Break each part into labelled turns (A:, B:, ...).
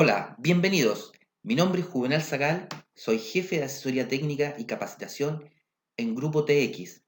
A: Hola, bienvenidos. Mi nombre es Juvenal Zagal, soy jefe de asesoría técnica y capacitación en Grupo TX.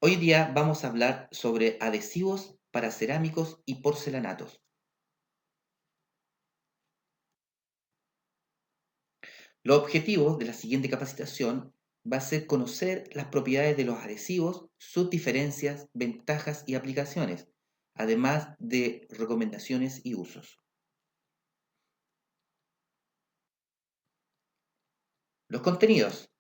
A: Hoy día vamos a hablar sobre adhesivos para cerámicos y porcelanatos. Los objetivos de la siguiente capacitación va a ser conocer las propiedades de los adhesivos, sus diferencias, ventajas y aplicaciones, además de recomendaciones y usos. Los contenidos.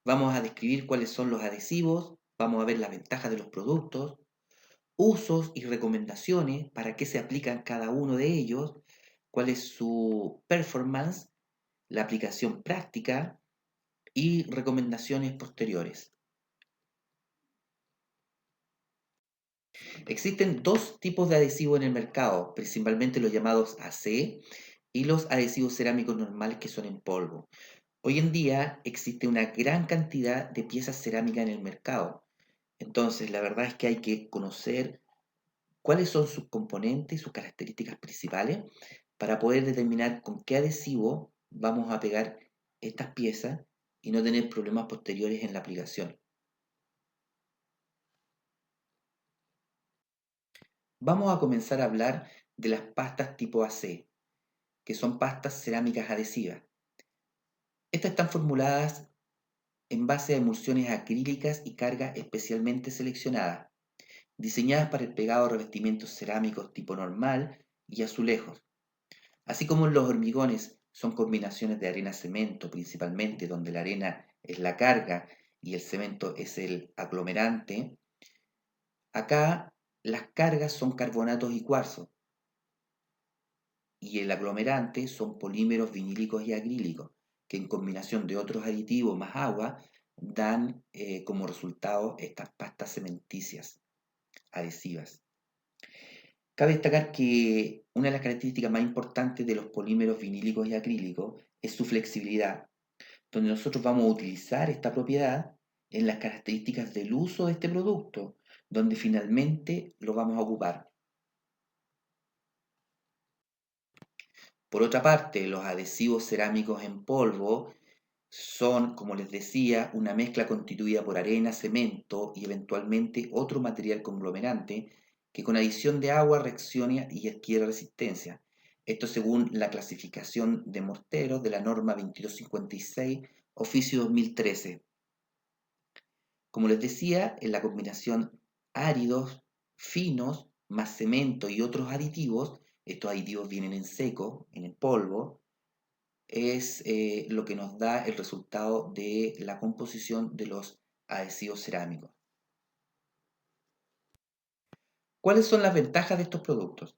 A: Vamos a describir cuáles son los adhesivos, vamos a ver las ventajas de los productos, usos y recomendaciones, para qué se aplican cada uno de ellos, cuál es su performance, la aplicación práctica y recomendaciones posteriores. Existen dos tipos de adhesivos en el mercado, principalmente los llamados AC y los adhesivos cerámicos normales que son en polvo. Hoy en día existe una gran cantidad de piezas cerámicas en el mercado. Entonces, la verdad es que hay que conocer cuáles son sus componentes y sus características principales para poder determinar con qué adhesivo vamos a pegar estas piezas y no tener problemas posteriores en la aplicación. Vamos a comenzar a hablar de las pastas tipo AC, que son pastas cerámicas adhesivas. Estas están formuladas en base a emulsiones acrílicas y carga especialmente seleccionadas, diseñadas para el pegado de revestimientos cerámicos tipo normal y azulejos. Así como los hormigones son combinaciones de arena-cemento principalmente, donde la arena es la carga y el cemento es el aglomerante, acá las cargas son carbonatos y cuarzo y el aglomerante son polímeros vinílicos y acrílicos, que en combinación de otros aditivos más agua dan como resultado estas pastas cementicias adhesivas. Cabe destacar que una de las características más importantes de los polímeros vinílicos y acrílicos es su flexibilidad, donde nosotros vamos a utilizar esta propiedad en las características del uso de este producto, donde finalmente lo vamos a ocupar. Por otra parte, los adhesivos cerámicos en polvo son, como les decía, una mezcla constituida por arena, cemento y eventualmente otro material conglomerante que con adición de agua reacciona y adquiere resistencia. Esto según la clasificación de morteros de la norma 2256, oficio 2013. Como les decía, en la combinación áridos, finos, más cemento y otros aditivos, estos aditivos vienen en seco, en el polvo, es lo que nos da el resultado de la composición de los adhesivos cerámicos. ¿Cuáles son las ventajas de estos productos?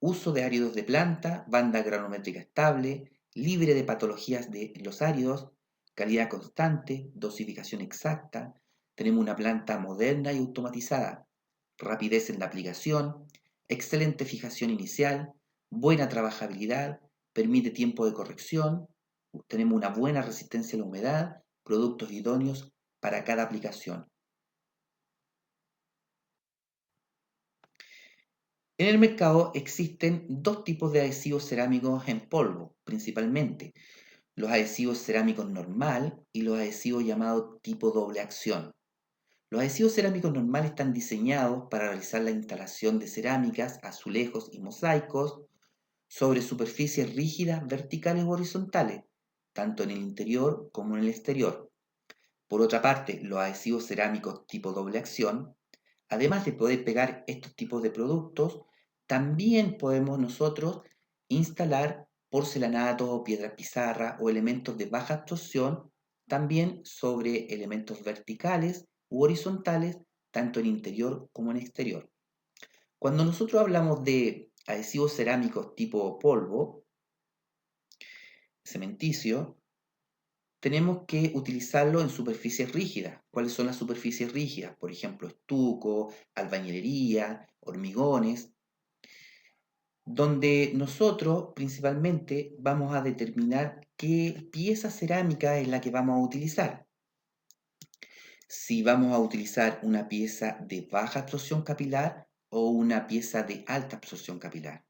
A: Uso de áridos de planta, banda granométrica estable, libre de patologías de los áridos, calidad constante, dosificación exacta, tenemos una planta moderna y automatizada, rapidez en la aplicación, excelente fijación inicial, buena trabajabilidad, permite tiempo de corrección, tenemos una buena resistencia a la humedad, productos idóneos para cada aplicación. En el mercado existen dos tipos de adhesivos cerámicos en polvo, principalmente los adhesivos cerámicos normal y los adhesivos llamados tipo doble acción. Los adhesivos cerámicos normales están diseñados para realizar la instalación de cerámicas, azulejos y mosaicos sobre superficies rígidas, verticales o horizontales, tanto en el interior como en el exterior. Por otra parte, los adhesivos cerámicos tipo doble acción, además de poder pegar estos tipos de productos, también podemos nosotros instalar porcelanatos o piedras pizarra o elementos de baja absorción también sobre elementos verticales u horizontales, tanto en interior como en exterior. Cuando nosotros hablamos de adhesivos cerámicos tipo polvo, cementicio, tenemos que utilizarlo en superficies rígidas. ¿Cuáles son las superficies rígidas? Por ejemplo, estuco, albañilería, hormigones, donde nosotros principalmente vamos a determinar qué pieza cerámica es la que vamos a utilizar. Si vamos a utilizar una pieza de baja absorción capilar o una pieza de alta absorción capilar.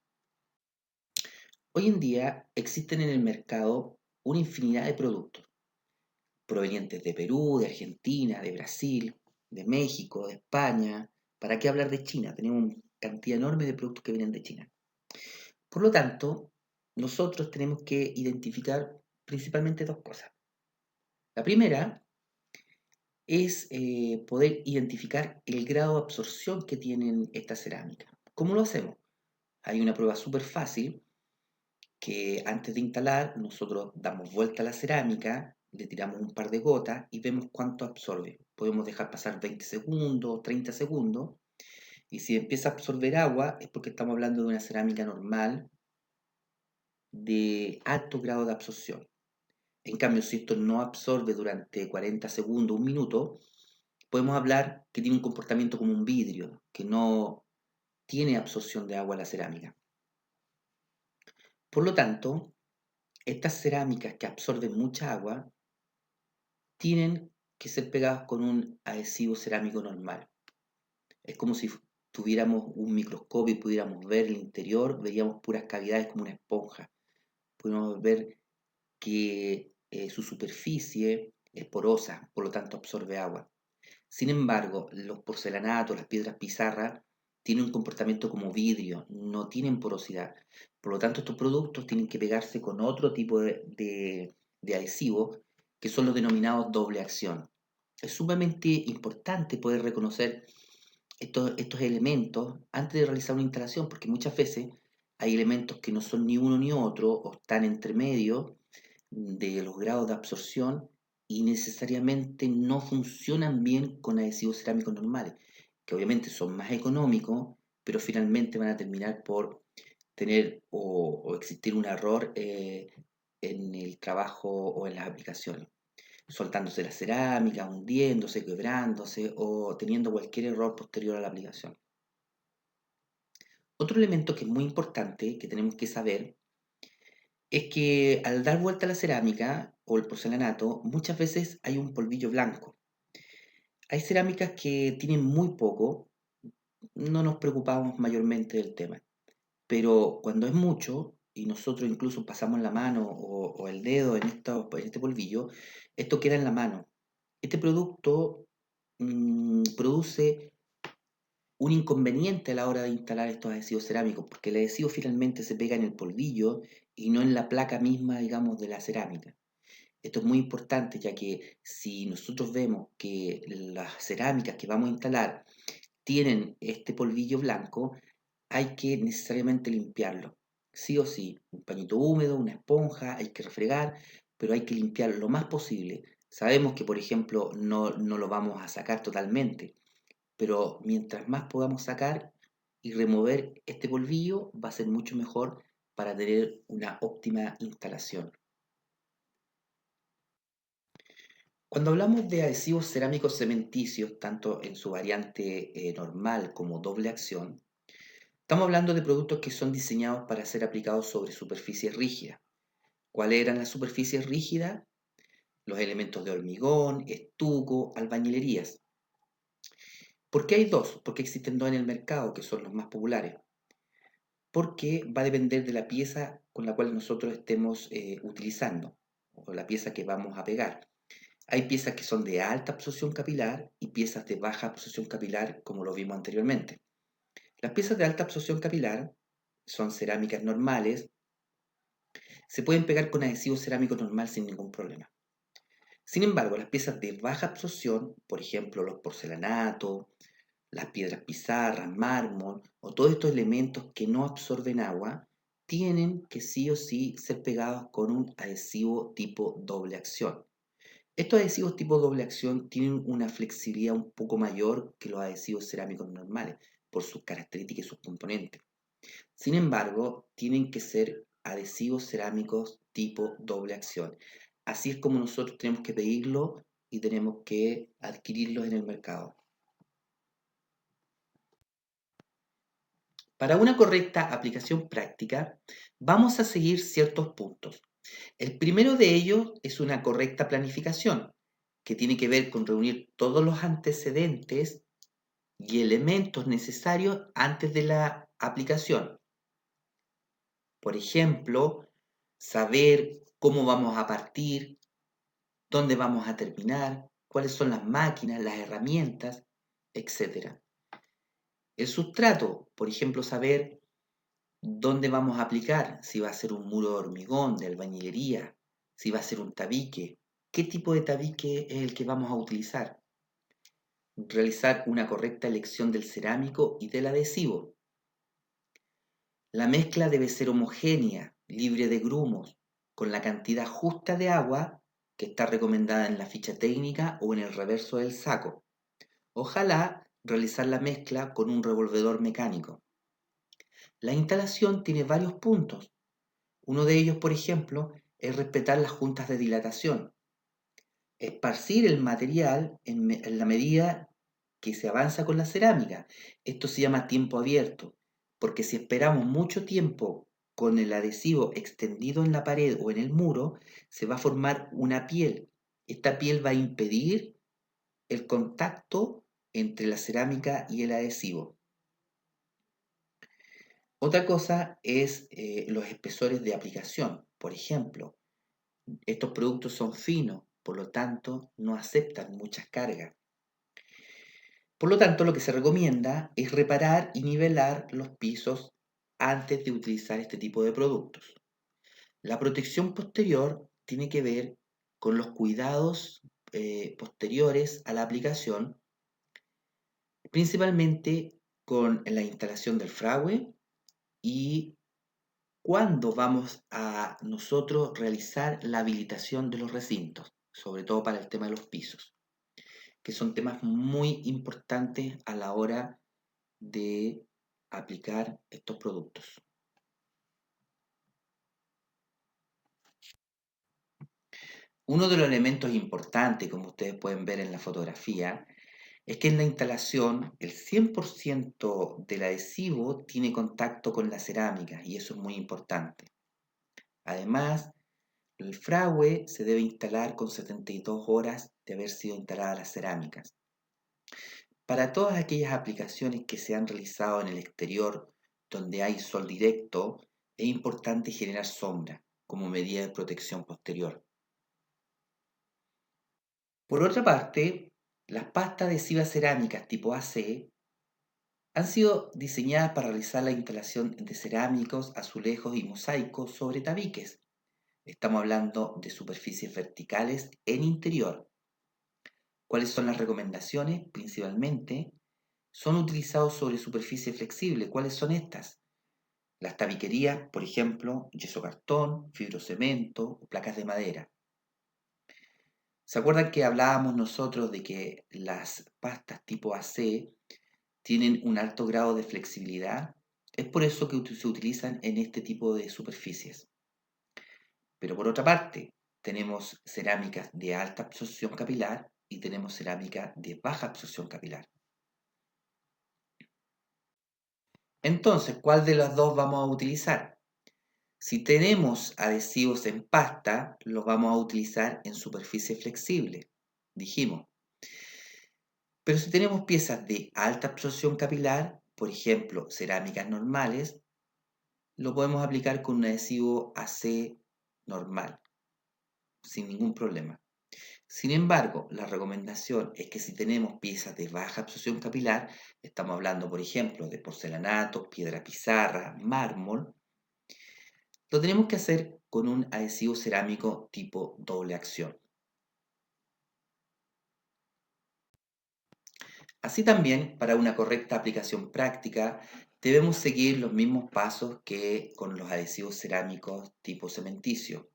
A: Hoy en día existen en el mercado una infinidad de productos provenientes de Perú, de Argentina, de Brasil, de México, de España. ¿Para qué hablar de China? Tenemos una cantidad enorme de productos que vienen de China. Por lo tanto, nosotros tenemos que identificar principalmente dos cosas. La primera es poder identificar el grado de absorción que tienen estas cerámicas. ¿Cómo lo hacemos? Hay una prueba súper fácil que antes de instalar nosotros damos vuelta a la cerámica, le tiramos un par de gotas y vemos cuánto absorbe. Podemos dejar pasar 20 segundos, 30 segundos, y si empieza a absorber agua es porque estamos hablando de una cerámica normal de alto grado de absorción. En cambio, si esto no absorbe durante 40 segundos, un minuto, podemos hablar que tiene un comportamiento como un vidrio, que no tiene absorción de agua la cerámica. Por lo tanto, estas cerámicas que absorben mucha agua tienen que ser pegadas con un adhesivo cerámico normal. Es como si tuviéramos un microscopio y pudiéramos ver el interior, veríamos puras cavidades como una esponja. Podemos ver que su superficie es porosa, por lo tanto absorbe agua. Sin embargo, los porcelanatos, las piedras pizarra, tienen un comportamiento como vidrio, no tienen porosidad. Por lo tanto, estos productos tienen que pegarse con otro tipo de adhesivos, que son los denominados doble acción. Es sumamente importante poder reconocer estos elementos antes de realizar una instalación, porque muchas veces hay elementos que no son ni uno ni otro, o están entre medio de los grados de absorción y necesariamente no funcionan bien con adhesivos cerámicos normales, que obviamente son más económicos, pero finalmente van a terminar por tener o existir un error en el trabajo o en las aplicaciones, soltándose la cerámica, hundiéndose, quebrándose o teniendo cualquier error posterior a la aplicación. Otro elemento que es muy importante que tenemos que saber es que al dar vuelta a la cerámica o el porcelanato, muchas veces hay un polvillo blanco. Hay cerámicas que tienen muy poco, no nos preocupamos mayormente del tema, pero cuando es mucho y nosotros incluso pasamos la mano o el dedo en este polvillo, esto queda en la mano. Este producto produce un inconveniente a la hora de instalar estos adhesivos cerámicos, porque el adhesivo finalmente se pega en el polvillo y no en la placa misma, digamos, de la cerámica. Esto es muy importante, ya que si nosotros vemos que las cerámicas que vamos a instalar tienen este polvillo blanco, hay que necesariamente limpiarlo. Sí o sí, un pañito húmedo, una esponja, hay que refregar, pero hay que limpiar lo más posible. Sabemos que, por ejemplo, no lo vamos a sacar totalmente, pero mientras más podamos sacar y remover este polvillo, va a ser mucho mejor para tener una óptima instalación. Cuando hablamos de adhesivos cerámicos cementicios, tanto en su variante normal como doble acción, estamos hablando de productos que son diseñados para ser aplicados sobre superficies rígidas. ¿Cuáles eran las superficies rígidas? Los elementos de hormigón, estuco, albañilerías. ¿Por qué hay dos? Porque existen dos en el mercado, que son los más populares. Porque va a depender de la pieza con la cual nosotros estemos utilizando, o la pieza que vamos a pegar. Hay piezas que son de alta absorción capilar y piezas de baja absorción capilar, como lo vimos anteriormente. Las piezas de alta absorción capilar son cerámicas normales, se pueden pegar con adhesivo cerámico normal sin ningún problema. Sin embargo, las piezas de baja absorción, por ejemplo los porcelanatos, las piedras pizarras, mármol o todos estos elementos que no absorben agua, tienen que sí o sí ser pegados con un adhesivo tipo doble acción. Estos adhesivos tipo doble acción tienen una flexibilidad un poco mayor que los adhesivos cerámicos normales por sus características y sus componentes. Sin embargo, tienen que ser adhesivos cerámicos tipo doble acción. Así es como nosotros tenemos que pedirlo y tenemos que adquirirlos en el mercado. Para una correcta aplicación práctica, vamos a seguir ciertos puntos. El primero de ellos es una correcta planificación, que tiene que ver con reunir todos los antecedentes y elementos necesarios antes de la aplicación. Por ejemplo, saber cómo vamos a partir, dónde vamos a terminar, cuáles son las máquinas, las herramientas, etc. El sustrato, por ejemplo, saber dónde vamos a aplicar, si va a ser un muro de hormigón, de albañilería, si va a ser un tabique, qué tipo de tabique es el que vamos a utilizar. Realizar una correcta elección del cerámico y del adhesivo. La mezcla debe ser homogénea, libre de grumos, con la cantidad justa de agua que está recomendada en la ficha técnica o en el reverso del saco. Ojalá realizar la mezcla con un revolvedor mecánico. La instalación tiene varios puntos. Uno de ellos, por ejemplo, es respetar las juntas de dilatación. Esparcir el material en la medida que se avanza con la cerámica. Esto se llama tiempo abierto, porque si esperamos mucho tiempo con el adhesivo extendido en la pared o en el muro, se va a formar una piel. Esta piel va a impedir el contacto entre la cerámica y el adhesivo. Otra cosa es los espesores de aplicación. Por ejemplo, estos productos son finos, por lo tanto no aceptan muchas cargas. Por lo tanto, lo que se recomienda es reparar y nivelar los pisos antes de utilizar este tipo de productos. La protección posterior tiene que ver con los cuidados posteriores a la aplicación, principalmente con la instalación del fragüe y cuándo vamos a nosotros realizar la habilitación de los recintos, sobre todo para el tema de los pisos, que son temas muy importantes a la hora de aplicar estos productos. Uno de los elementos importantes, como ustedes pueden ver en la fotografía, es que en la instalación el 100% del adhesivo tiene contacto con la cerámica y eso es muy importante. Además, el fragüe se debe instalar con 72 horas de haber sido instaladas las cerámicas. Para todas aquellas aplicaciones que se han realizado en el exterior donde hay sol directo, es importante generar sombra como medida de protección posterior. Por otra parte, las pastas adhesivas cerámicas tipo AC han sido diseñadas para realizar la instalación de cerámicos, azulejos y mosaicos sobre tabiques. Estamos hablando de superficies verticales en interior. ¿Cuáles son las recomendaciones? Principalmente, son utilizados sobre superficie flexible. ¿Cuáles son estas? Las tabiquerías, por ejemplo, yeso cartón, fibrocemento o placas de madera. ¿Se acuerdan que hablábamos nosotros de que las pastas tipo AC tienen un alto grado de flexibilidad? Es por eso que se utilizan en este tipo de superficies. Pero por otra parte, tenemos cerámicas de alta absorción capilar y tenemos cerámica de baja absorción capilar. Entonces, ¿cuál de las dos vamos a utilizar? Si tenemos adhesivos en pasta, los vamos a utilizar en superficie flexible, dijimos. Pero si tenemos piezas de alta absorción capilar, por ejemplo, cerámicas normales, lo podemos aplicar con un adhesivo AC normal, sin ningún problema. Sin embargo, la recomendación es que si tenemos piezas de baja absorción capilar, estamos hablando, por ejemplo, de porcelanato, piedra pizarra, mármol, lo tenemos que hacer con un adhesivo cerámico tipo doble acción. Así también, para una correcta aplicación práctica, debemos seguir los mismos pasos que con los adhesivos cerámicos tipo cementicio.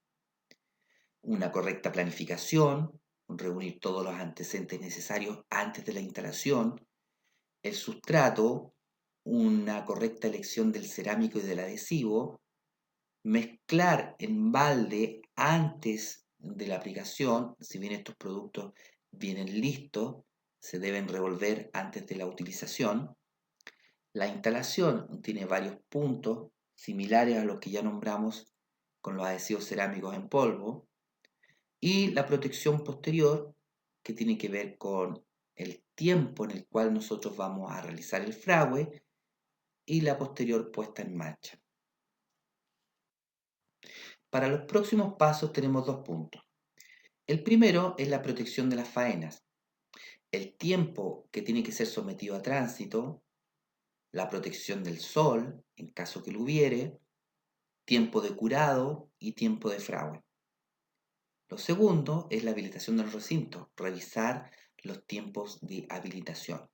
A: Una correcta planificación, reunir todos los antecedentes necesarios antes de la instalación, el sustrato, una correcta elección del cerámico y del adhesivo, mezclar en balde antes de la aplicación, si bien estos productos vienen listos, se deben revolver antes de la utilización. La instalación tiene varios puntos similares a los que ya nombramos con los adhesivos cerámicos en polvo. Y la protección posterior, que tiene que ver con el tiempo en el cual nosotros vamos a realizar el fragüe y la posterior puesta en marcha. Para los próximos pasos tenemos dos puntos. El primero es la protección de las faenas, el tiempo que tiene que ser sometido a tránsito, la protección del sol, en caso que lo hubiere, tiempo de curado y tiempo de fragua. Lo segundo es la habilitación del recinto, revisar los tiempos de habilitación.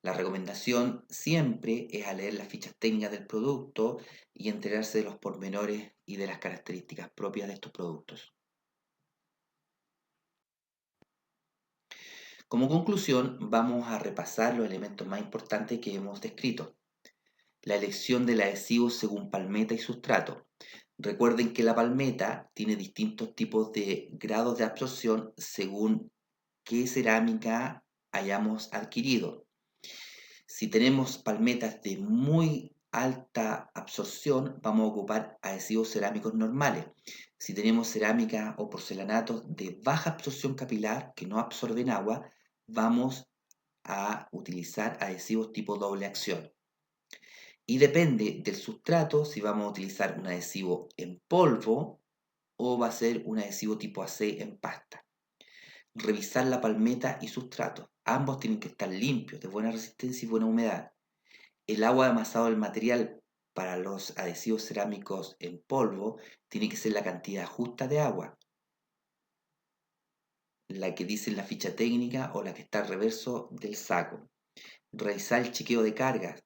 A: La recomendación siempre es a leer las fichas técnicas del producto y enterarse de los pormenores y de las características propias de estos productos. Como conclusión, vamos a repasar los elementos más importantes que hemos descrito. La elección del adhesivo según palmeta y sustrato. Recuerden que la palmeta tiene distintos tipos de grados de absorción según qué cerámica hayamos adquirido. Si tenemos palmetas de muy alta absorción, vamos a ocupar adhesivos cerámicos normales. Si tenemos cerámica o porcelanatos de baja absorción capilar que no absorben agua, vamos a utilizar adhesivos tipo doble acción. Y depende del sustrato si vamos a utilizar un adhesivo en polvo o va a ser un adhesivo tipo AC en pasta. Revisar la palmeta y sustrato. Ambos tienen que estar limpios, de buena resistencia y buena humedad. El agua amasado del material para los adhesivos cerámicos en polvo tiene que ser la cantidad justa de agua, la que dice en la ficha técnica o la que está al reverso del saco. Revisar el chequeo de cargas.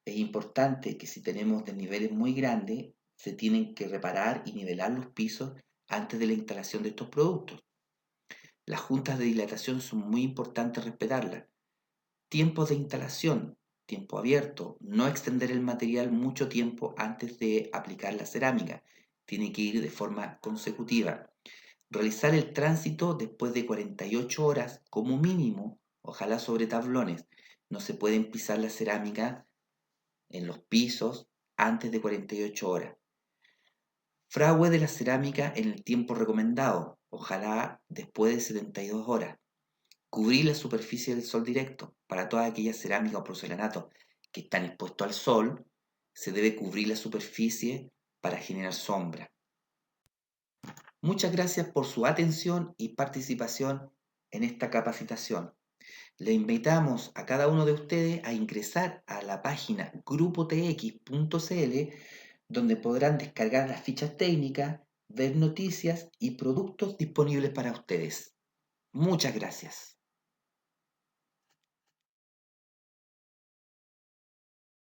A: Es importante que si tenemos desniveles muy grandes, se tienen que reparar y nivelar los pisos antes de la instalación de estos productos. Las juntas de dilatación son muy importantes respetarlas. Tiempos de instalación, tiempo abierto, no extender el material mucho tiempo antes de aplicar la cerámica, tiene que ir de forma consecutiva. Realizar el tránsito después de 48 horas como mínimo, ojalá sobre tablones. No se pueden pisar la cerámica en los pisos antes de 48 horas. Fragüe de la cerámica en el tiempo recomendado, ojalá después de 72 horas. Cubrir la superficie del sol directo. Para toda aquella cerámica o porcelanato que están expuestos al sol, se debe cubrir la superficie para generar sombra. Muchas gracias por su atención y participación en esta capacitación. Le invitamos a cada uno de ustedes a ingresar a la página grupotx.cl donde podrán descargar las fichas técnicas, ver noticias y productos disponibles para ustedes. Muchas gracias.